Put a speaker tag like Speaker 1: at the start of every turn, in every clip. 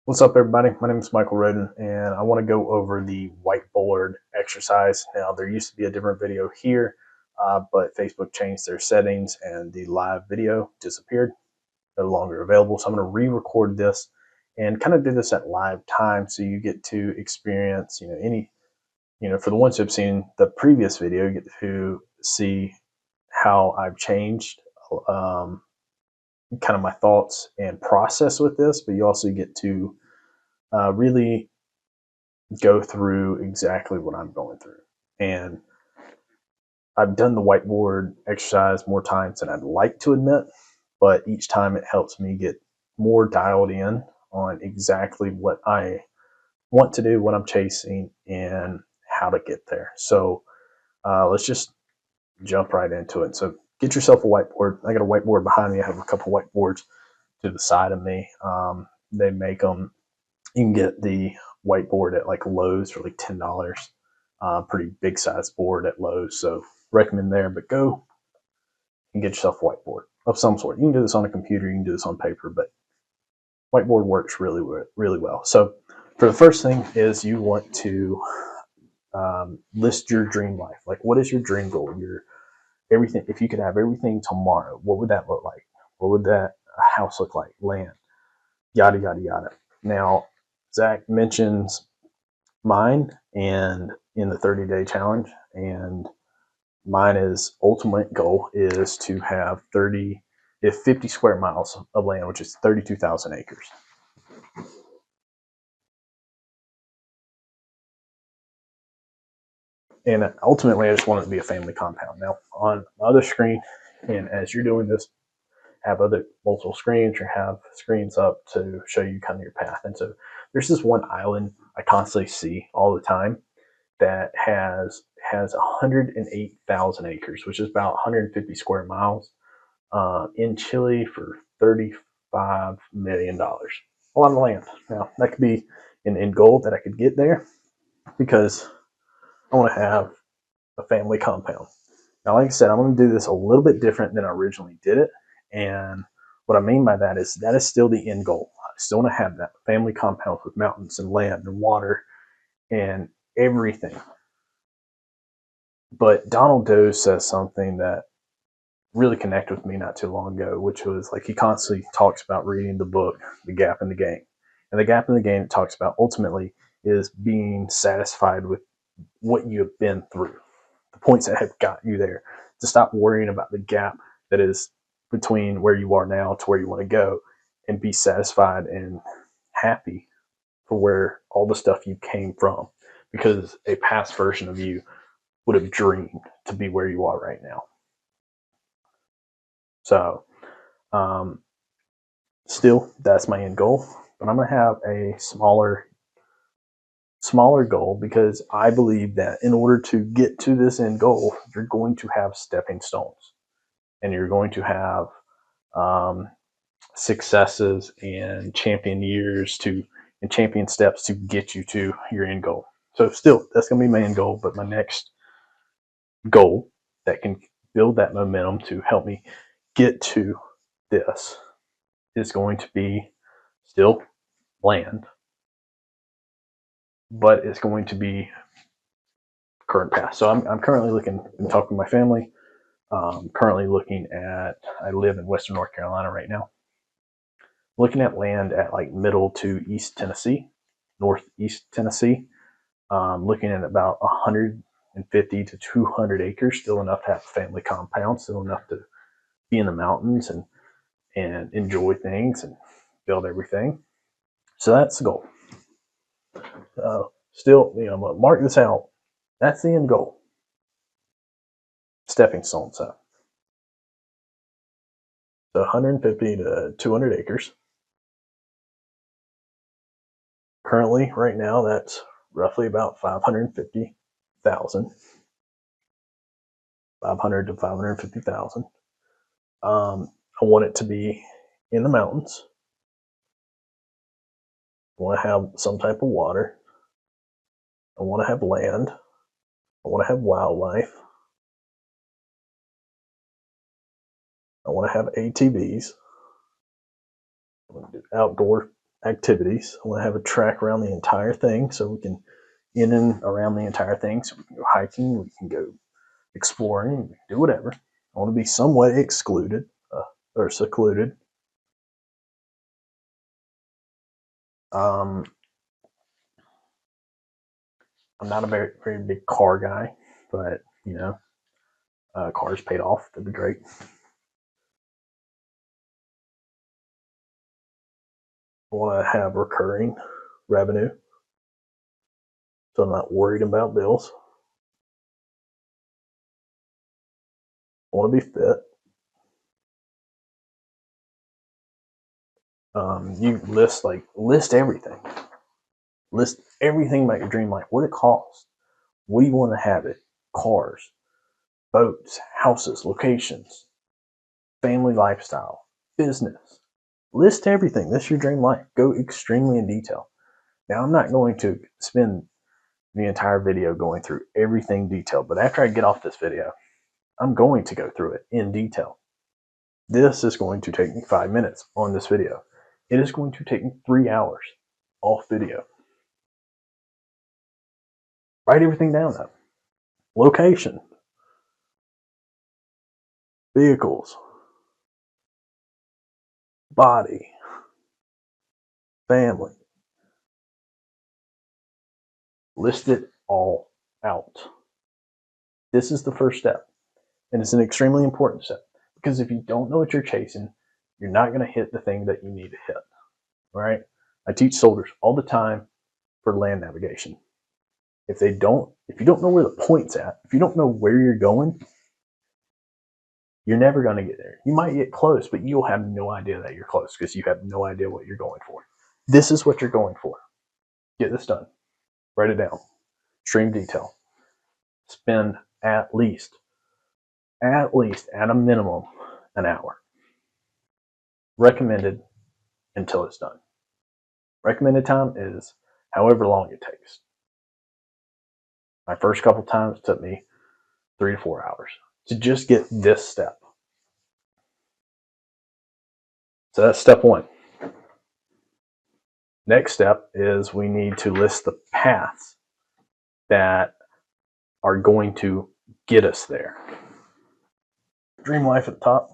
Speaker 1: What's up, everybody? My name is Michael Rhoden, and I want to go over the whiteboard exercise. Now, there used to be a different video here, but Facebook changed their settings and the live video disappeared, no longer available. So I'm going to re-record this and kind of do this at live time so you get to experience, for the ones who have seen the previous video, you get to see how I've changed kind of my thoughts and process with this, but you also get to really go through exactly what I'm going through. And I've done the whiteboard exercise more times than I'd like to admit, but each time it helps me get more dialed in on exactly what I want to do, what I'm chasing, and how to get there. So let's just jump right into it. So get yourself a whiteboard. I got a whiteboard behind me. I have a couple whiteboards to the side of me. They make them. You can get the whiteboard at like Lowe's for like $10. Pretty big size board at Lowe's, so recommend there. But go and get yourself a whiteboard of some sort. You can do this on a computer, you can do this on paper, but whiteboard works really, really well. So for the first thing is you want to list your dream life. Like, what is your dream goal? Your everything. If you could have everything tomorrow, what would that look like? What would that house look like? Land, yada yada yada. Now, Zach mentions mine and in the 30-day challenge, and mine is ultimate goal is to have 50 square miles of land, which is 32,000 acres. And ultimately, I just want it to be a family compound. Now, on the other screen, and as you're doing this, have other multiple screens or have screens up to show you kind of your path. And so there's this one island I constantly see all the time that has 108,000 acres, which is about 150 square miles, in Chile for $35 million. A lot of land. Now, that could be an end goal that I could get there because I want to have a family compound. Now, like I said, I'm going to do this a little bit different than I originally did it. And what I mean by that is still the end goal. I still want to have that family compound with mountains and land and water and everything. But Donald Doe says something that really connected with me not too long ago, which was like he constantly talks about reading the book, The Gap in the Game. And the gap in the game it talks about ultimately is being satisfied with what you have been through, the points that have got you there, to stop worrying about the gap that is between where you are now to where you want to go, and be satisfied and happy for where all the stuff you came from, because a past version of you would have dreamed to be where you are right now. So, still, that's my end goal, but I'm going to have a smaller goal because I believe that in order to get to this end goal, you're going to have stepping stones, and you're going to have successes and champion years and champion steps to get you to your end goal. So still, that's going to be my end goal, but my next goal that can build that momentum to help me get to this is going to be still land, but it's going to be current path. So I'm currently looking and talking to my family. Currently looking at, I live in Western North Carolina right now, looking at land at like middle to East Tennessee, Northeast Tennessee, looking at about 150 to 200 acres, still enough to have a family compound, still enough to be in the mountains and enjoy things and build everything. So that's the goal. Still, mark this out. That's the end goal. Stepping stones up. So 150 to 200 acres. Currently, right now, that's roughly about 550,000. 500 to 550,000. I want it to be in the mountains. I want to have some type of water. I want to have land. I want to have wildlife. I want to have ATVs. I want to do outdoor activities. I want to have a track around the entire thing so we can in and around the entire thing. So we can go hiking, we can go exploring, we can do whatever. I want to be somewhat excluded or secluded. Um, I'm not a very big car guy, but cars paid off. That'd be great. I want to have recurring revenue, so I'm not worried about bills. I want to be fit. You list everything. List everything about your dream life. What it costs. What do you want to have it? Cars, boats, houses, locations, family lifestyle, business. List everything. This is your dream life. Go extremely in detail. Now, I'm not going to spend the entire video going through everything detailed, but after I get off this video, I'm going to go through it in detail. This is going to take me 5 minutes on this video. It is going to take me 3 hours off video. Write everything down though. Location, vehicles, body, family. List it all out. This is the first step. And it's an extremely important step because if you don't know what you're chasing, you're not going to hit the thing that you need to hit. Right? I teach soldiers all the time for land navigation. If you don't know where the point's at, if you don't know where you're going, you're never going to get there. You might get close, but you'll have no idea that you're close because you have no idea what you're going for. This is what you're going for. Get this done. Write it down. Extreme detail. Spend at least at a minimum an hour. Recommended until it's done. Recommended time is however long it takes. My first couple times took me 3 to 4 hours to just get this step. So that's step one. Next step is we need to list the paths that are going to get us there. Dream life at the top.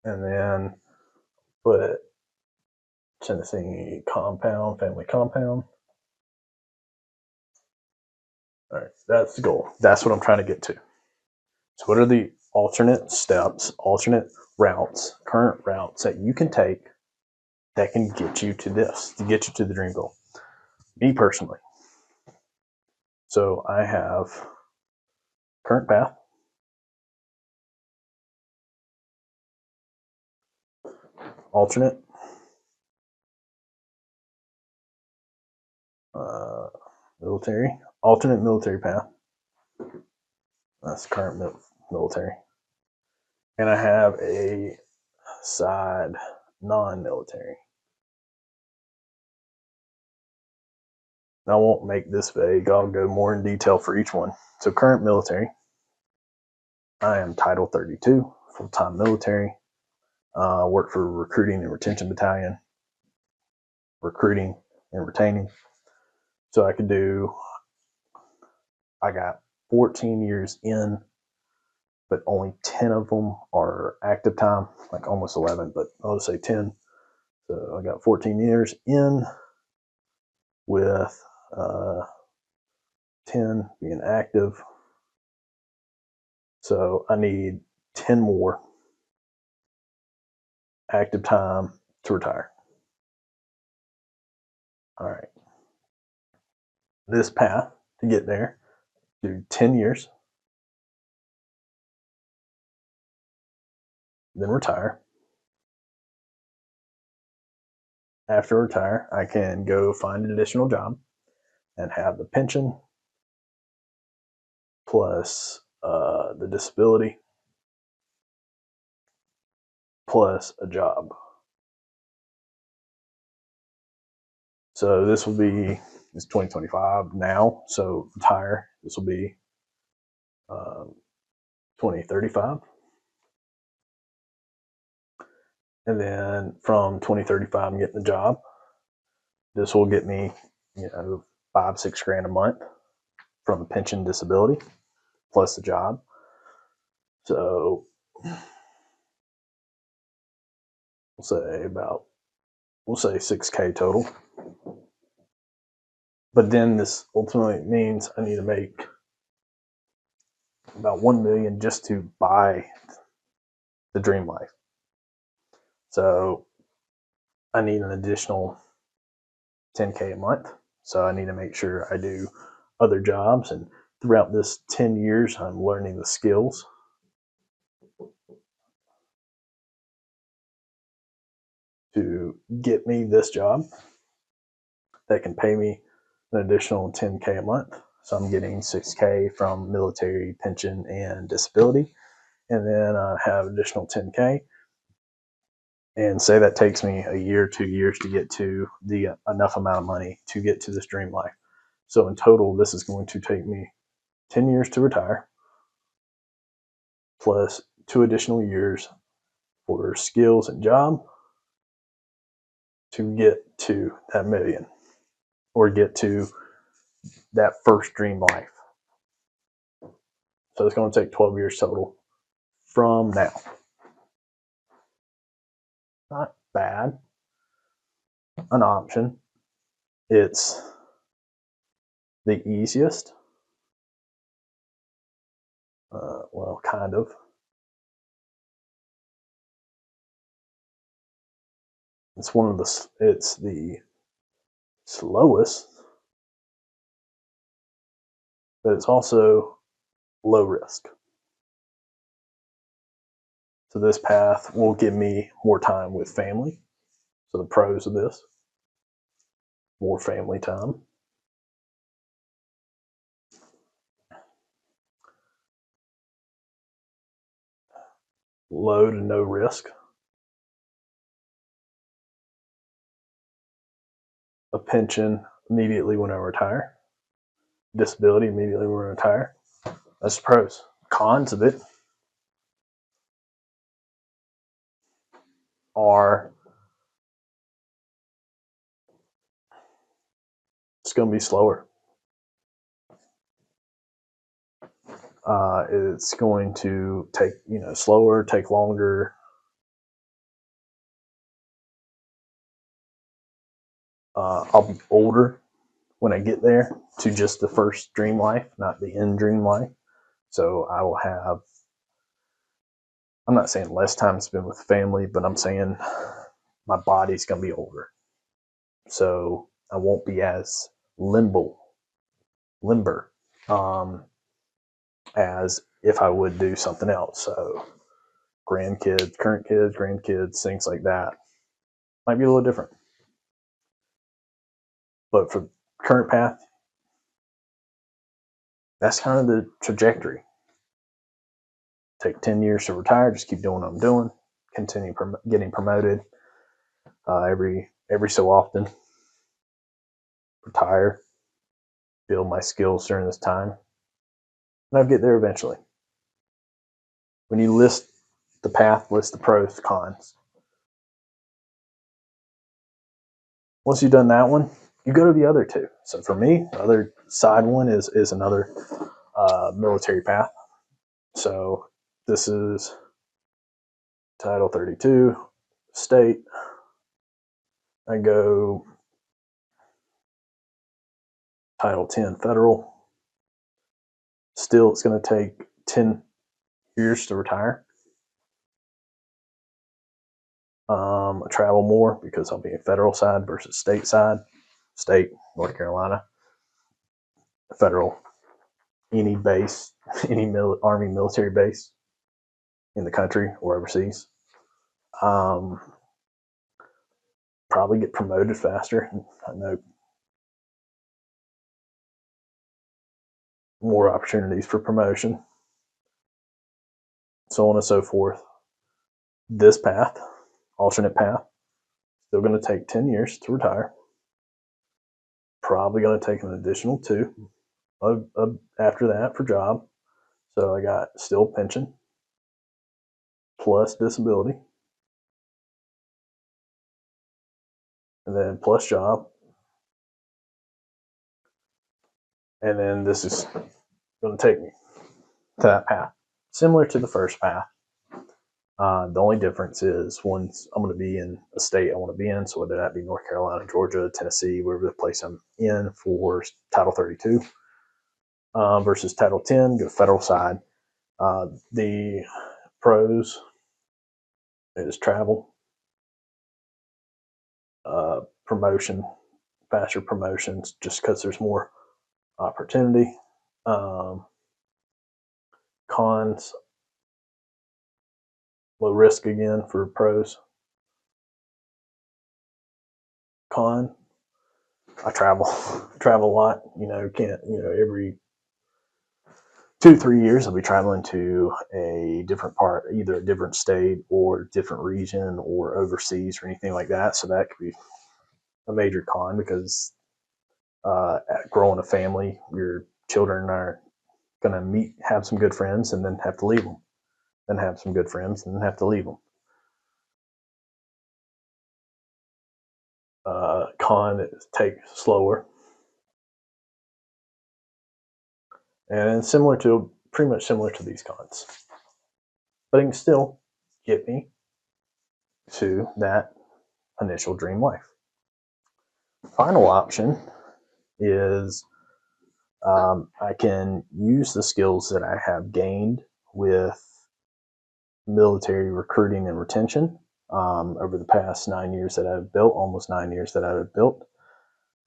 Speaker 1: And then put Tennessee compound, family compound. All right, that's the goal. That's what I'm trying to get to. So what are the alternate steps, alternate routes, current routes that you can take that can get you to this, to get you to the dream goal? Me personally. So I have current path, alternate, military, alternate military path. That's current military. And I have a side non-military. I won't make this vague. I'll go more in detail for each one. So current military. I am Title 32, full-time military. Work for recruiting and retention battalion. Recruiting and retaining. So I got 14 years in, but only 10 of them are active time, like almost 11, but I'll just say 10. So I got 14 years in with 10 being active. So I need 10 more active time to retire. All right. This path to get there, do 10 years, then retire. After retire, I can go find an additional job and have the pension plus the disability plus a job. So this will be, it's 2025 now, so retire. This will be 2035. And then from 2035, I'm getting the job. This will get me, 5, 6 grand a month from pension disability plus the job. So we'll say 6K total. But then this ultimately means I need to make about 1 million just to buy the dream life. So I need an additional 10K a month. So I need to make sure I do other jobs. And throughout this 10 years, I'm learning the skills to get me this job that can pay me an additional 10K a month. So I'm getting 6K from military pension and disability. And then I have additional 10K. And say that takes me a year, 2 years to get to the enough amount of money to get to this dream life. So in total, this is going to take me 10 years to retire, plus 2 additional years for skills and job to get to that million or get to that first dream life. So it's going to take 12 years total from now. Not bad. An option. It's the easiest. Well, kind of. It's the slowest, but it's also low risk. So this path will give me more time with family. So the pros of this, more family time. Low to no risk. A pension immediately when I retire. Disability immediately when I retire. That's the pros. Cons of it are it's going to be slower. It's going to take slower, take longer. I'll be older when I get there to just the first dream life, not the end dream life. So I will have. I'm not saying less time spent with family, but I'm saying my body's going to be older, so I won't be as limber as if I would do something else. So grandkids, current kids, grandkids, things like that might be a little different. But for current path, that's kind of the trajectory. Take 10 years to retire, just keep doing what I'm doing, continue getting promoted every so often, retire, build my skills during this time, and I'll get there eventually. When you list the path, list the pros, cons. Once you've done that one, you go to the other two. So for me, the other side one is another military path. So this is Title 32, state. I go Title 10, federal. Still, it's going to take 10 years to retire. I travel more because I'll be a federal side versus state side. State, North Carolina. Federal, any base, any Army military base in the country or overseas. Probably get promoted faster. I know more opportunities for promotion, so on and so forth. This path, alternate path, still going to take 10 years to retire. Probably going to take an additional 2 after that for job. So I got still pension plus disability. and then plus job, and then this is going to take me to that path. Similar to the first path. The only difference is once I'm going to be in a state I want to be in, so whether that be North Carolina, Georgia, Tennessee, wherever the place I'm in for Title 32 versus Title 10, go federal side. The pros is travel, promotion, faster promotions, just because there's more opportunity. Cons, low risk again for pros. Con, I travel, travel a lot. Can't every 2-3 years I'll be traveling to a different part, either a different state or different region or overseas or anything like that. So that could be a major con because growing a family, your children are going to have some good friends, and then have to leave them. Then have some good friends, and then have to leave them. Con is take slower, and pretty much similar to these cons, but it can still get me to that initial dream life. Final option is I can use the skills that I have gained with military recruiting and retention over the past 9 years that I've built, almost 9 years that I've built.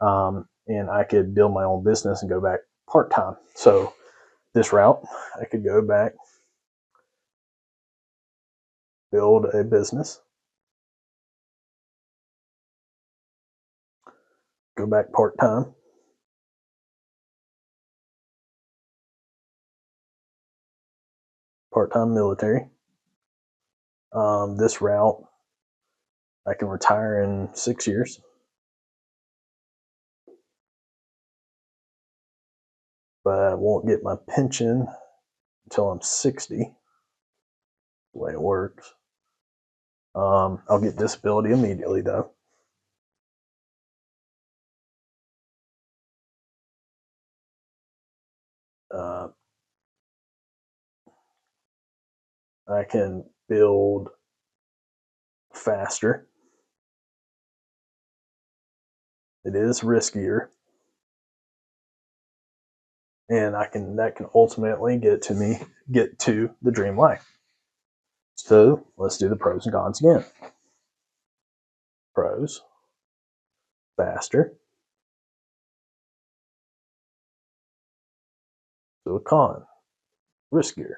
Speaker 1: And I could build my own business and go back part-time. So this route, I could go back, build a business, go back part-time, part-time military. This route, I can retire in 6 years. But I won't get my pension until I'm 60, the way it works. I'll get disability immediately, though. I can build faster. It is riskier, and that can ultimately get to the dream life. So let's do the pros and cons again. Pros, faster. So a con, riskier.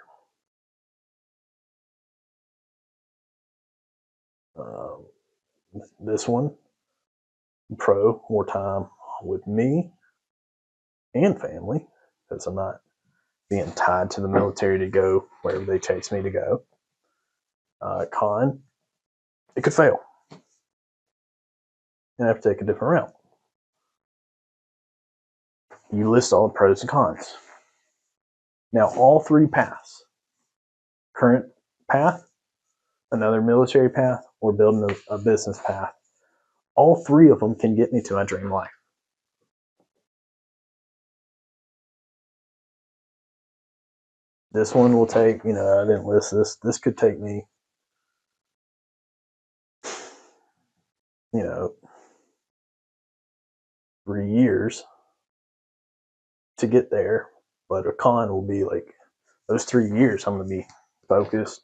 Speaker 1: Um, this one, pro, more time with me and family, because I'm not being tied to the military to go wherever they chase me to go. Con, it could fail, and I have to take a different route. You list all the pros and cons. Now, all three paths, current path, another military path, or building a business path, all three of them can get me to my dream life. This one will take, I didn't list this. This could take me, 3 years to get there. But a con will be like those 3 years, I'm going to be focused,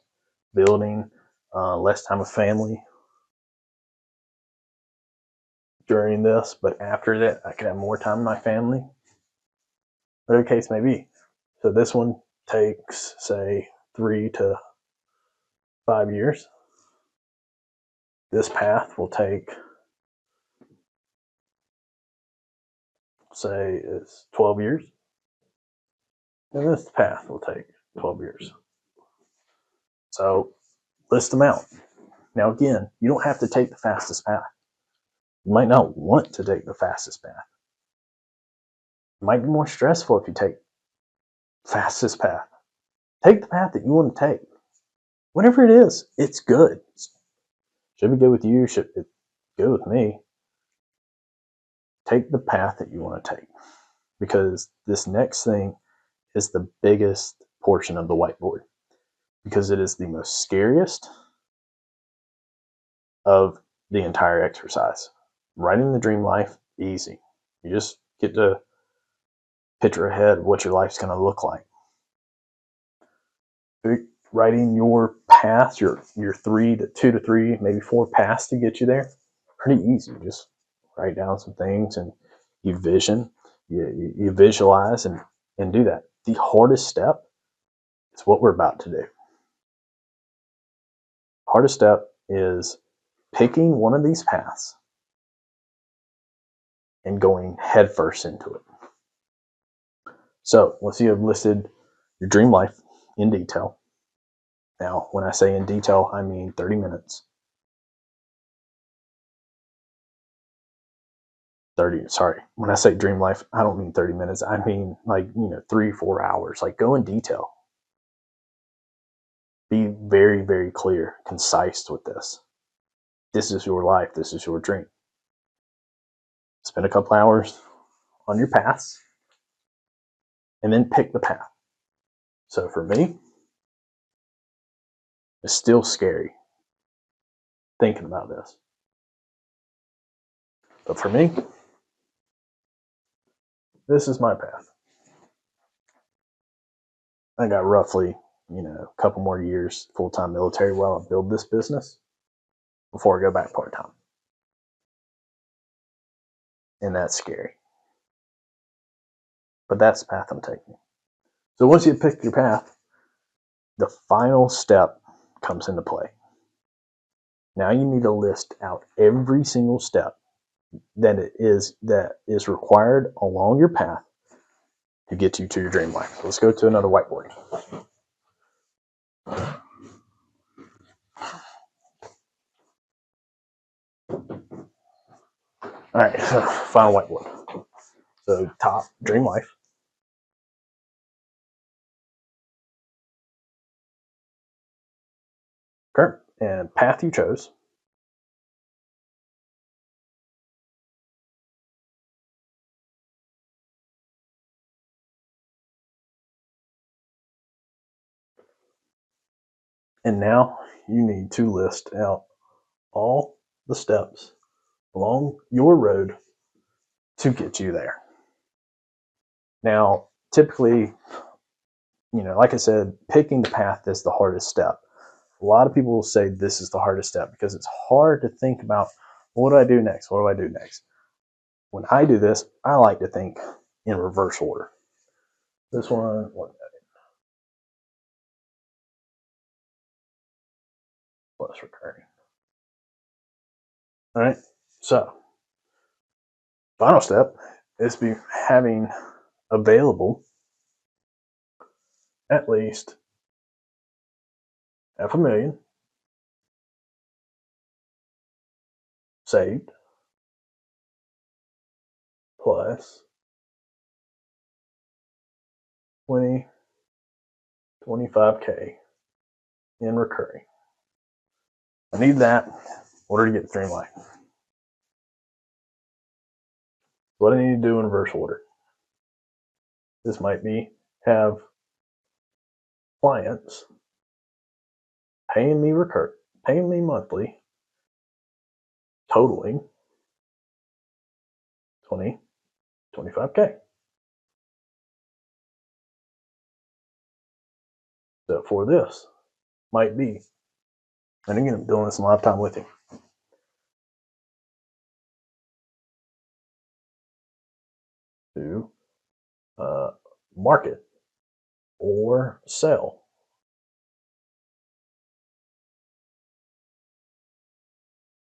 Speaker 1: building, less time with family during this. But after that, I could have more time with my family, whatever the case may be. So this one takes, say, 3 to 5 years. This path will take, say, it's 12 years. And this path will take 12 years. So list them out. Now, again, you don't have to take the fastest path. You might not want to take the fastest path. It might be more stressful if you take the fastest path. Take the path that you want to take. Whatever it is, it's good. Should be good with you. Should it good with me? take the path that you want to take, because this next thing is the biggest portion of the whiteboard, because it is the most scariest of the entire exercise. Writing the dream life, easy. You just get to picture ahead what your life's going to look like. Writing your path, your 2 to 3, maybe 4 paths to get you there, pretty easy. Just write down some things and you visualize and do that. The hardest step is what we're about to do. Hardest step is picking one of these paths and going headfirst into it. So once you have listed your dream life in detail, now when I say in detail, I mean 30 minutes. When I say dream life, I don't mean 30 minutes. I mean 3-4 hours. Like, go in detail. Be very, very clear, concise with this. This is your life. This is your dream. Spend a couple hours on your paths and then pick the path. So for me, it's still scary thinking about this. But for me, this is my path. I got roughly, a couple more years full-time military while I build this business before I go back part-time. And that's scary. But that's the path I'm taking. So once you pick your path, the final step comes into play. Now you need to list out every single step that is required along your path to get you to your dream life. So let's go to another whiteboard. All right, so final whiteboard. So top, dream life. Current and path you chose. And now you need to list out all the steps along your road to get you there. Now, typically, like I said, picking the path is the hardest step. A lot of people will say this is the hardest step because it's hard to think about, what do I do next? What do I do next? When I do this, I like to think in reverse order. This one, plus recurring. All right, so final step is having available at least $500,000 saved plus 25K in recurring. I need that in order to get the dream life. What I need to do in reverse order. This might be have clients paying me monthly, totaling 25K. So for this might be, and again, I'm doing this in live time with you. To market or sell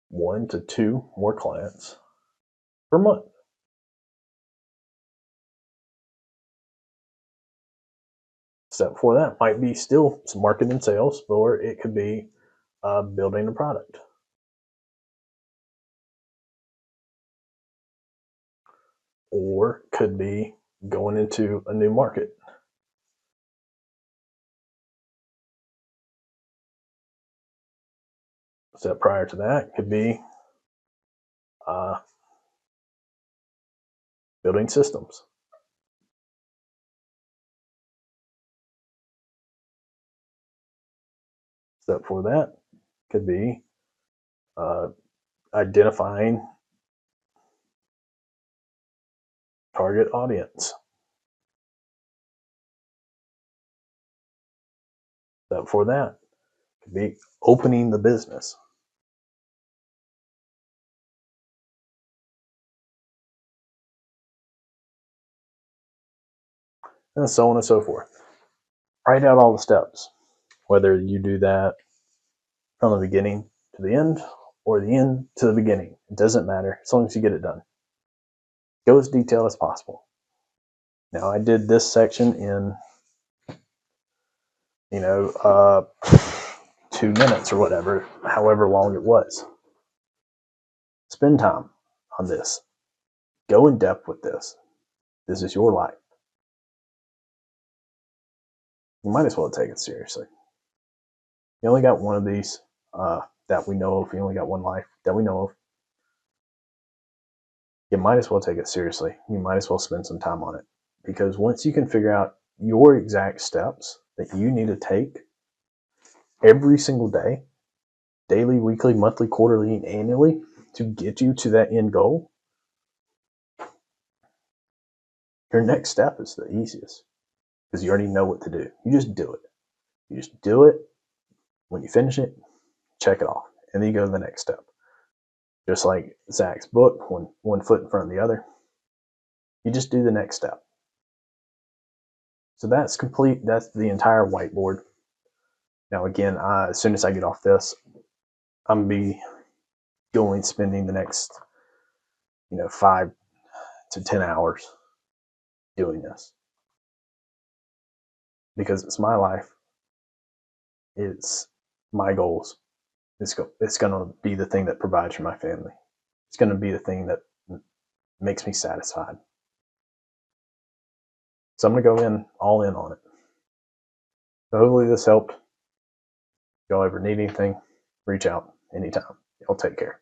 Speaker 1: 1 to 2 more clients per month. Step before that might be still some marketing and sales, or it could be building a product. Or could be going into a new market. Step prior to that could be Building systems. Step for that could be identifying target audience. Step for that could be opening the business. And so on and so forth. Write out all the steps, whether you do that from the beginning to the end or the end to the beginning. It doesn't matter as long as you get it done. Go as detailed as possible. Now, I did this section in, 2 minutes or whatever, however long it was. Spend time on this. Go in depth with this. This is your life. You might as well take it seriously. You only got one of these that we know of. You only got one life that we know of. You might as well take it seriously. You might as well spend some time on it. Because once you can figure out your exact steps that you need to take every single day, daily, weekly, monthly, quarterly, and annually, to get you to that end goal, your next step is the easiest because you already know what to do. You just do it. You just do it. When you finish it, check it off, and then you go to the next step. Just like Zach's book, one foot in front of the other. You just do the next step. So that's complete. That's the entire whiteboard. Now, again, as soon as I get off this, I'm going to be spending the next 5 to 10 hours doing this because it's my life. It's my goals. It's going to be the thing that provides for my family. It's going to be the thing that makes me satisfied. So I'm going to go all in on it. So hopefully this helped. If y'all ever need anything, reach out anytime. Y'all take care.